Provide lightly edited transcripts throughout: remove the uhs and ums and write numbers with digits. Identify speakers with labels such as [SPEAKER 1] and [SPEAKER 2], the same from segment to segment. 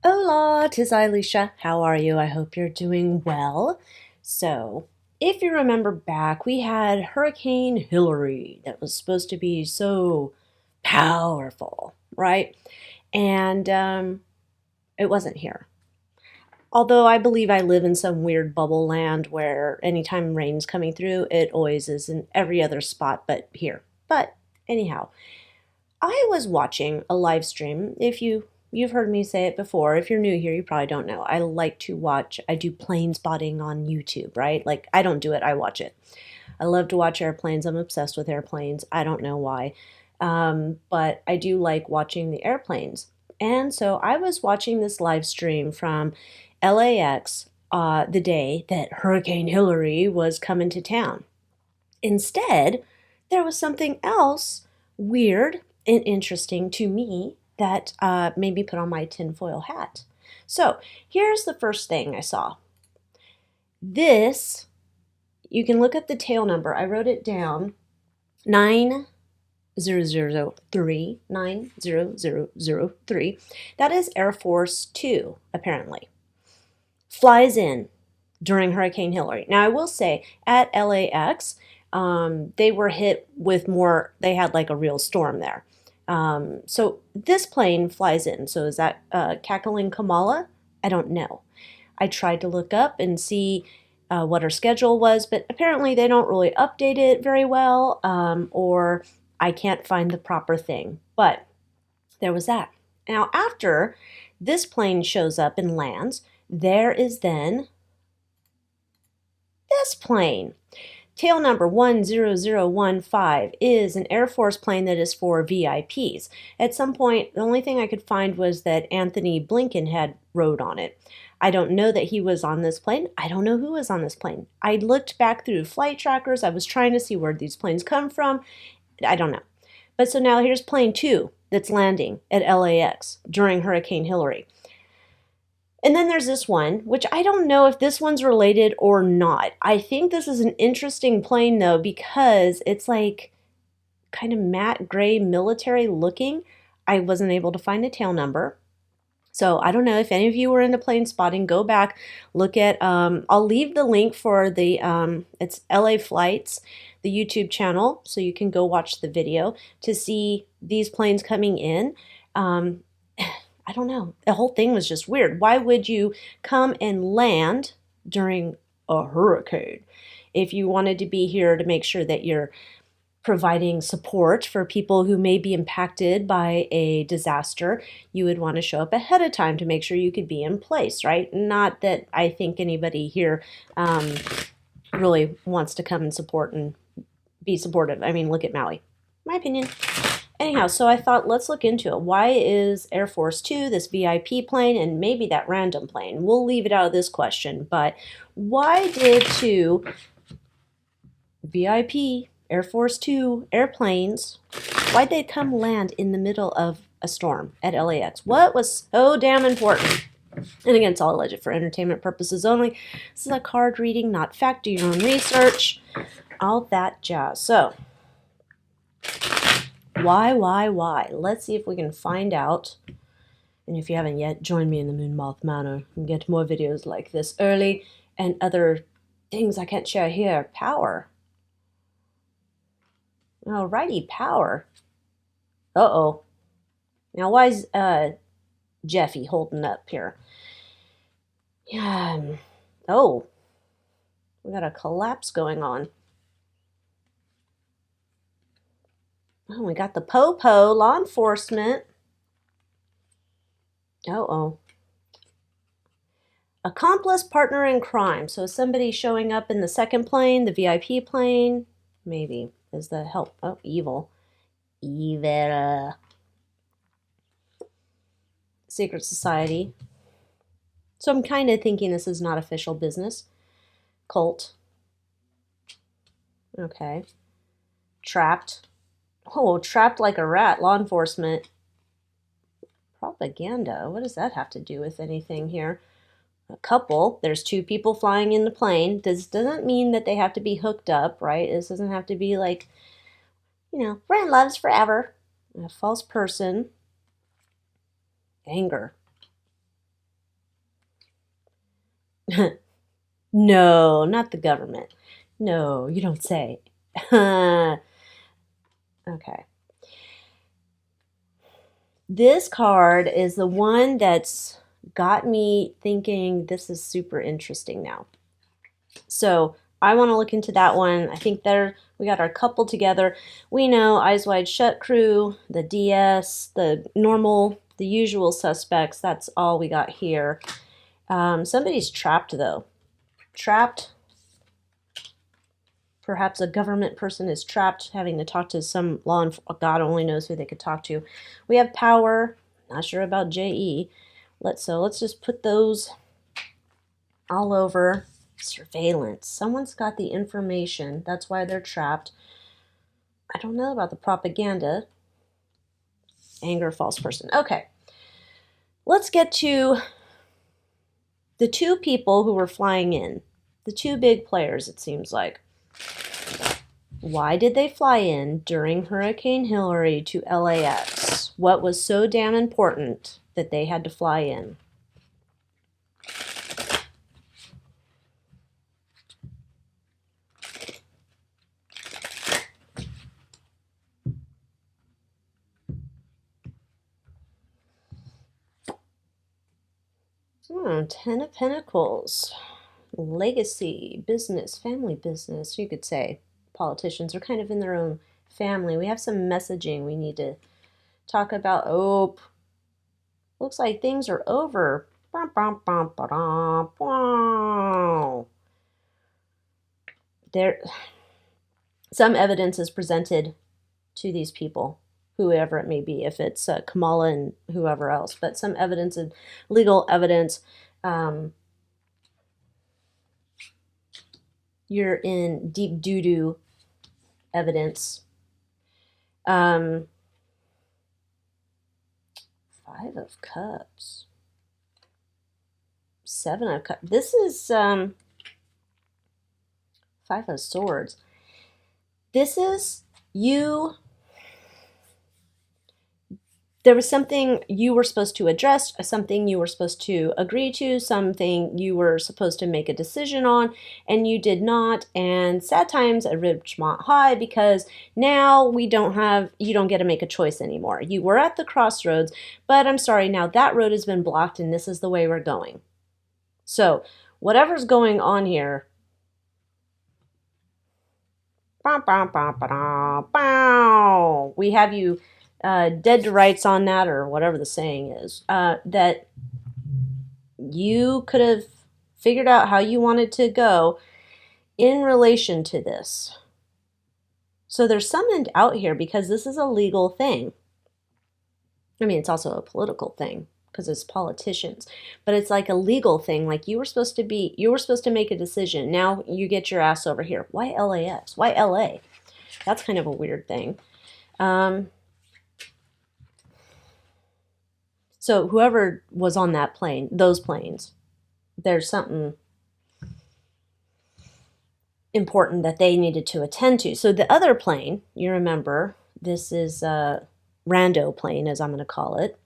[SPEAKER 1] Hola, 'tis Alycia. How are you? I hope you're doing well. So, if you remember back, we had Hurricane Hilary that was supposed to be so powerful, right? And it wasn't here. Although I believe I live in some weird bubble land where anytime rain's coming through, it always is in every other spot but here. But anyhow, I was watching a live stream. If you've heard me say it before, if you're new here, you probably don't know. I like to watch, I do plane spotting on YouTube, right? Like I don't do it, I watch it. I love to watch airplanes. I'm obsessed with airplanes. I don't know why. But I do like watching the airplanes. And so I was watching this live stream from LAX the day that Hurricane Hilary was coming to town. Instead, there was something else weird and interesting to me that made me put on my tinfoil hat. So here's the first thing I saw. This, you can look at the tail number. I wrote it down, 9003. That is Air Force Two, apparently. Flies in during Hurricane Hilary. Now, I will say at LAX, they were hit with more, they had like a real storm there. So this plane flies in. So is that cackling Kamala? I don't know. I tried to look up and see what her schedule was, but apparently they don't really update it very well, or I can't find the proper thing. But there was that. Now, after this plane shows up and lands, there is then this plane. Tail number 10015 is an Air Force plane that is for VIPs. At some point, the only thing I could find was that Anthony Blinken had rode on it. I don't know that he was on this plane. I don't know who was on this plane. I looked back through flight trackers. I was trying to see where these planes come from. I don't know. But so now here's plane 2 that's landing at LAX during Hurricane Hilary. And then there's this one, which I don't know if this one's related or not. I think this is an interesting plane though, because it's like kind of matte gray military looking. I wasn't able to find the tail number. So I don't know if any of you were into plane spotting, go back, look at, I'll leave the link for the, it's LA Flights, the YouTube channel, so you can go watch the video to see these planes coming in. I don't know. The whole thing was just weird. Why would you come and land during a hurricane? If you wanted to be here to make sure that you're providing support for people who may be impacted by a disaster, you would want to show up ahead of time to make sure you could be in place, right? Not that I think anybody here really wants to come and support and be supportive. I mean, look at Maui. My opinion. Anyhow, so I thought, let's look into it. Why is Air Force Two, this VIP plane, and maybe that random plane? We'll leave it out of this question, but why did two VIP Air Force Two airplanes, why'd they come land in the middle of a storm at LAX? What was so damn important? And again, it's all alleged for entertainment purposes only. This is a card reading, not fact. Do your own research. All that jazz. So, why? Let's see if we can find out. And if you haven't yet, join me in the Moonmoth Manor and get more videos like this early and other things I can't share here. Power. Alrighty, power. Uh-oh. Now, why is Jeffy holding up here? Yeah. Oh. We got a collapse going on. Oh, we got the po-po, law enforcement. Uh-oh. Accomplice, partner in crime. So somebody showing up in the second plane, the VIP plane, maybe, is the help. Oh, evil. Evil. Secret society. So I'm kind of thinking this is not official business. Cult. Okay. Trapped. Oh, trapped like a rat. Law enforcement. Propaganda. What does that have to do with anything here? A couple. There's two people flying in the plane. This doesn't mean that they have to be hooked up, right? This doesn't have to be like, brand loves forever. A false person. Anger. No, not the government. No, you don't say. Okay. This card is the one that's got me thinking this is super interesting now. So I want to look into that one. I think there we got our couple together. We know Eyes Wide Shut crew, the DS, the normal, the usual suspects. That's all we got here. Somebody's trapped though. Trapped. Perhaps a government person is trapped, having to talk to some law enforcement. God only knows who they could talk to. We have power. Not sure about JE. Let's just put those all over. Surveillance. Someone's got the information. That's why they're trapped. I don't know about the propaganda. Anger, false person. Okay. Let's get to the two people who were flying in. The two big players, it seems like. Why did they fly in during Hurricane Hilary to LAX? What was so damn important that they had to fly in? Ten of Pentacles. Legacy, business, family business, you could say. Politicians are kind of in their own family. We have some messaging we need to talk about. Oh, looks like things are over. There, some evidence is presented to these people, whoever it may be, if it's Kamala and whoever else, but some evidence, and legal evidence. You're in deep doo-doo evidence. 5 of Cups. 7 of Cups. This is 5 of Swords. This is you. There was something you were supposed to address, something you were supposed to agree to, something you were supposed to make a decision on, and you did not. And sad times at Ridgemont High, because now you don't get to make a choice anymore. You were at the crossroads, but I'm sorry, now that road has been blocked and this is the way we're going. So whatever's going on here, we have you dead to rights on that, or whatever the saying is, that you could have figured out how you wanted to go in relation to this. So there's something out here, because this is a legal thing. I mean, it's also a political thing because it's politicians, but it's like a legal thing. Like you were supposed to make a decision. Now you get your ass over here. Why LAX? Why LA? That's kind of a weird thing. So whoever was on that plane, those planes, there's something important that they needed to attend to. So the other plane, you remember, this is a rando plane, as I'm going to call it.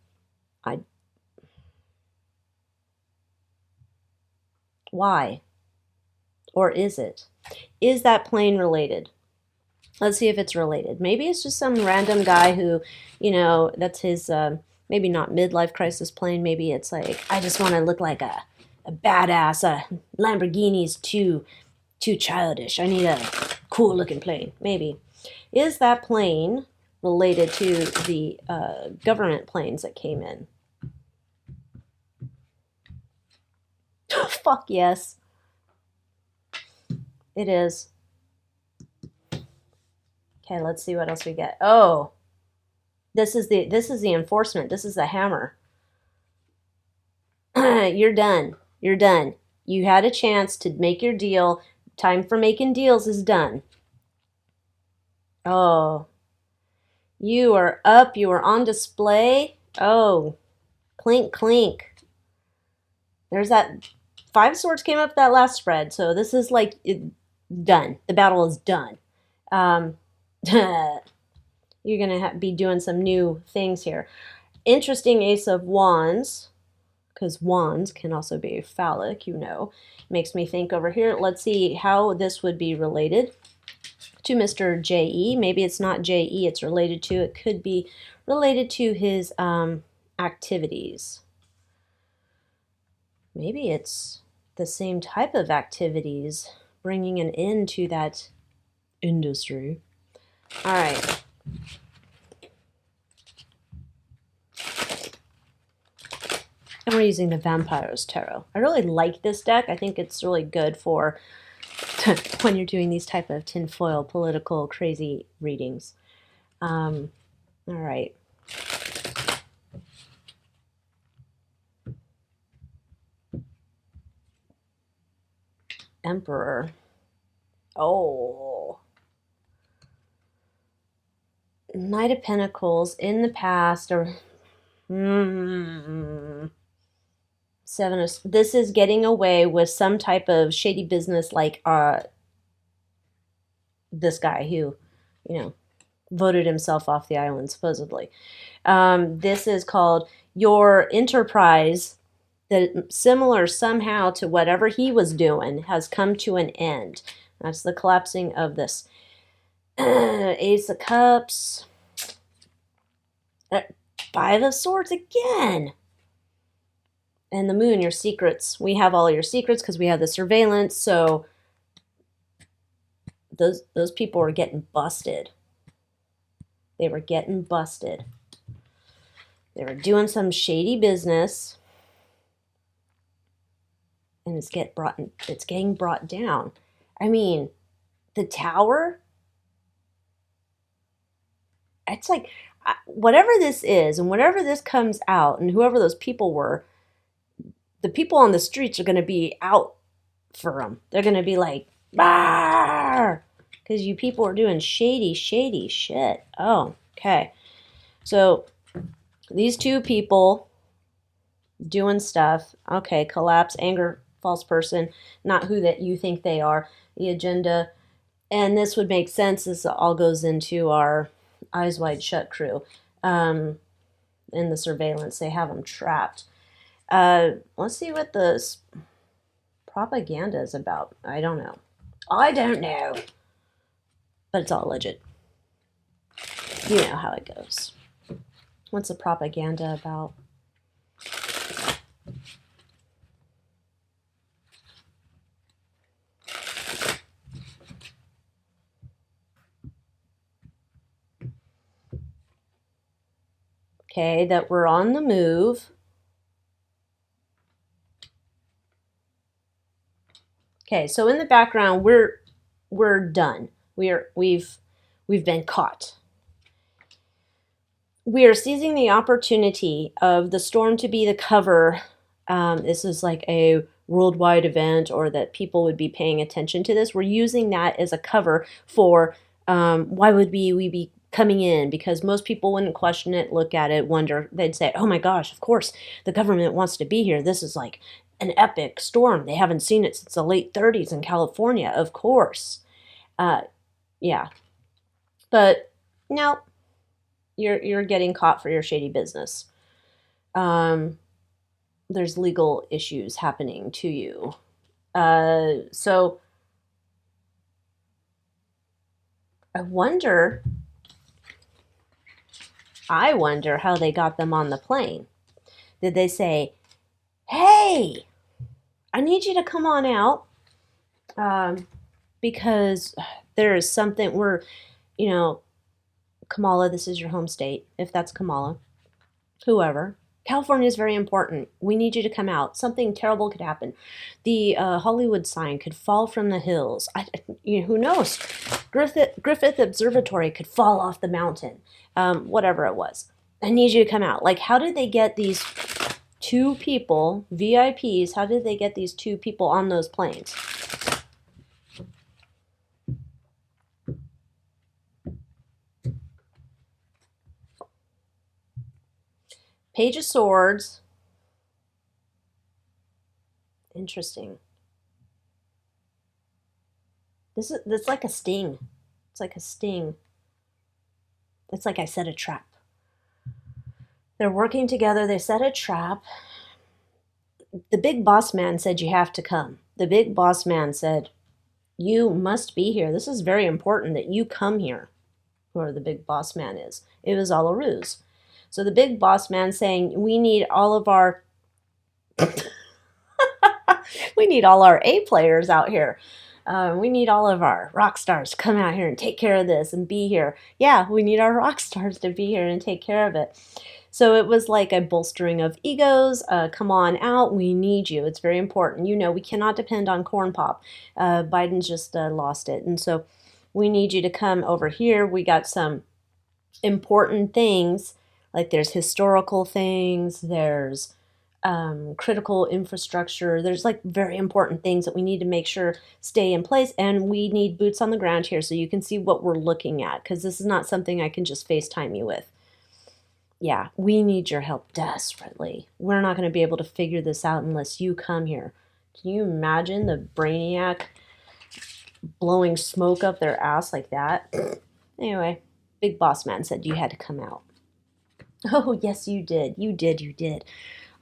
[SPEAKER 1] Why? Or is it? Is that plane related? Let's see if it's related. Maybe it's just some random guy who, that's his, maybe not midlife crisis plane. Maybe it's like, I just want to look like a badass. Lamborghini's too childish. I need a cool looking plane. Maybe. Is that plane related to the government planes that came in? Fuck yes. It is. Okay, let's see what else we get. Oh, this is the enforcement. This is the hammer. You're done. You're done. You had a chance to make your deal. Time for making deals is done. Oh, you are up. You are on display. Oh, clink, clink. There's that 5 of Swords came up that last spread. So this is like done. The battle is done. You're going to be doing some new things here. Interesting Ace of Wands because wands can also be phallic, you know. Makes me think over here. Let's see how this would be related to Mr. J.E. Maybe it's not J.E. it's related to. It could be related to his activities. Maybe it's the same type of activities, bringing an end to that industry. All right. And we're using the Vampires Tarot. I really like this deck. I think it's really good for when you're doing these type of tinfoil political crazy readings. All right. Emperor. Oh. Knight of Pentacles in the past, or Seven of, this is getting away with some type of shady business, like this guy who, you know, voted himself off the island supposedly. This is called your enterprise, that similar somehow to whatever he was doing has come to an end. That's the collapsing of this Ace of Cups, Five of Swords again. And the Moon, your secrets. We have all your secrets because we have the surveillance. So those people were getting busted. They were getting busted. They were doing some shady business. And it's getting brought down. I mean, the Tower, it's like, whatever this is, and whatever this comes out, and whoever those people were, the people on the streets are going to be out for them. They're going to be like, bah! Because you people are doing shady shit. Oh, okay. So these two people doing stuff. Okay, collapse, anger, false person, not who that you think they are, the agenda. And this would make sense. This all goes into our Eyes Wide Shut crew. In the surveillance, they have them trapped. Let's see what this propaganda is about. I don't know. But it's all legit. You know how it goes. What's the propaganda about? Okay, that we're on the move. Okay, so in the background, we're done. We've been caught. We are seizing the opportunity of the storm to be the cover. This is like a worldwide event, or that people would be paying attention to this. We're using that as a cover for why would we be coming in, because most people wouldn't question it, look at it, wonder. They'd say, oh my gosh, of course the government wants to be here. This is like an epic storm. They haven't seen it since the late 30s in California, of course. Yeah. But no, you're getting caught for your shady business. There's legal issues happening to you. So I wonder how they got them on the plane. Did they say, hey, I need you to come on out, because there is something we're, you know, Kamala, this is your home state, if that's Kamala, whoever. California is very important. We need you to come out. Something terrible could happen. The Hollywood sign could fall from the hills. Who knows? Griffith Observatory could fall off the mountain. Whatever it was. I need you to come out. Like, how did they get these two people, VIPs, how did they get these two people on those planes? Page of Swords. Interesting. This like a sting. It's like a sting. It's like I set a trap. They're working together. They set a trap. The big boss man said you have to come. The big boss man said, you must be here. This is very important that you come here. Whoever the big boss man is. It was all a ruse. So the big boss man saying, we need all of our we need all our A players out here. We need all of our rock stars to come out here and take care of this and be here. Yeah, we need our rock stars to be here and take care of it. So it was like a bolstering of egos. Come on out. We need you. It's very important. You know, we cannot depend on Corn Pop. Biden's just lost it. And so we need you to come over here. We got some important things. Like there's historical things. There's critical infrastructure. There's like very important things that we need to make sure stay in place, and we need boots on the ground here so you can see what we're looking at, because this is not something I can just FaceTime you with. Yeah, we need your help desperately. We're not going to be able to figure this out unless you come here. Can you imagine the brainiac blowing smoke up their ass like that? Anyway, big boss man said you had to come out. Oh, yes, you did. You did. You did.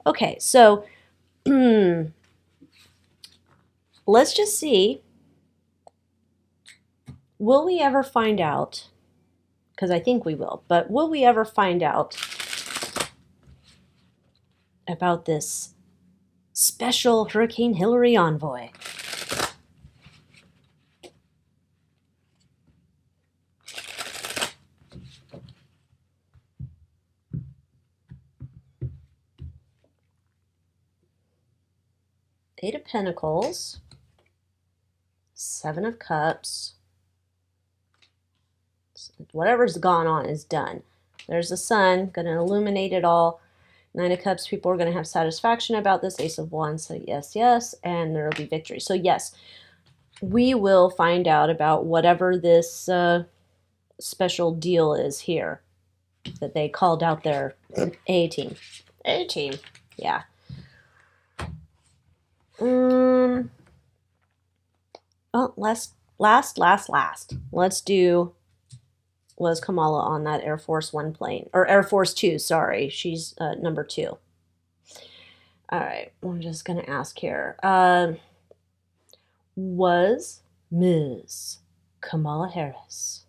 [SPEAKER 1] Okay, so let's just see. Will we ever find out? Because I think we will, but will we ever find out about this special Hurricane Hilary envoy? Eight of Pentacles, Seven of Cups. Whatever's gone on is done. There's the sun, going to illuminate it all. Nine of Cups, people are going to have satisfaction about this. Ace of Wands, so yes, yes, and there will be victory. So yes, we will find out about whatever this special deal is here that they called out their A-team. A-team, yeah. Oh, last. Let's do, was Kamala on that Air Force One plane? Or Air Force Two, sorry. She's number 2. All right, I'm just going to ask here. Was Ms. Kamala Harris,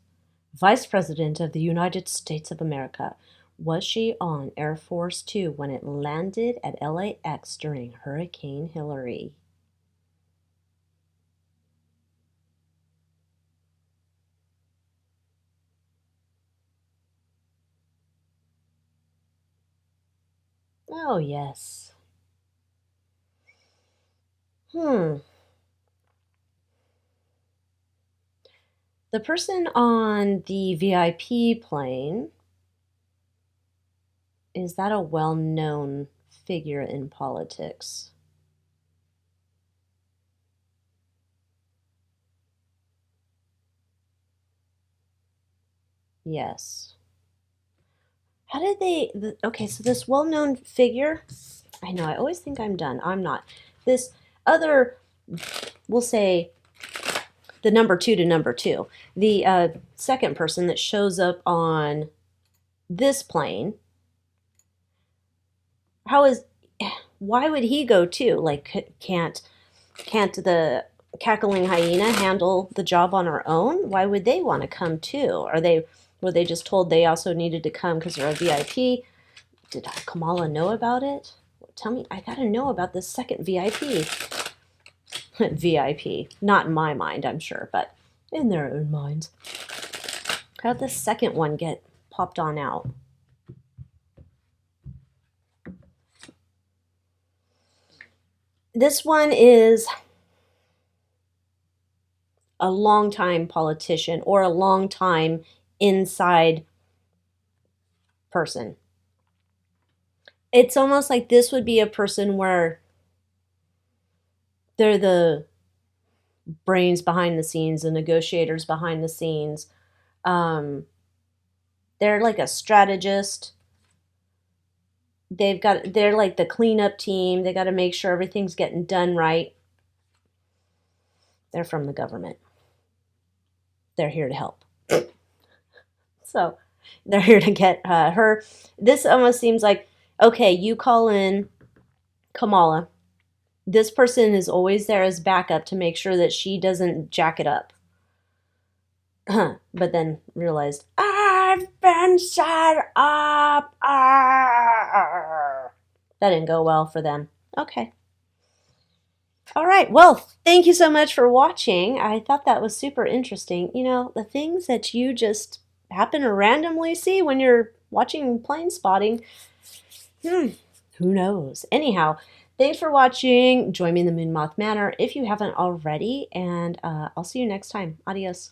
[SPEAKER 1] Vice President of the United States of America, was she on Air Force Two when it landed at LAX during Hurricane Hilary? Oh, yes. The person on the VIP plane, is that a well-known figure in politics? Yes. How did they, okay, so this well-known figure, I know, I always think I'm done. I'm not. This other, we'll say, the number 2 to number 2, the second person that shows up on this plane, why would he go too? Like, can't the cackling hyena handle the job on her own? Why would they want to come too? Were they just told they also needed to come because they're a VIP? Did Kamala know about it? Tell me, I gotta know about this second VIP. VIP, not in my mind, I'm sure, but in their own minds. How'd the second one get popped on out? This one is a long-time politician or a long-time inside person. It's almost like this would be a person where they're the brains behind the scenes, the negotiators behind the scenes. They're like a strategist. They're like the cleanup team. They got to make sure everything's getting done right. They're from the government. They're here to help. So they're here to get her. This almost seems like, okay, you call in Kamala. This person is always there as backup to make sure that she doesn't jack it up. But then realized, I've been set up. That didn't go well for them. Okay. All right. Well, thank you so much for watching. I thought that was super interesting. You know, the things that you just happen to randomly see when you're watching plane spotting. Who knows? Anyhow, thanks for watching. Join me in the Moon Moth Manor if you haven't already, and I'll see you next time. Adios.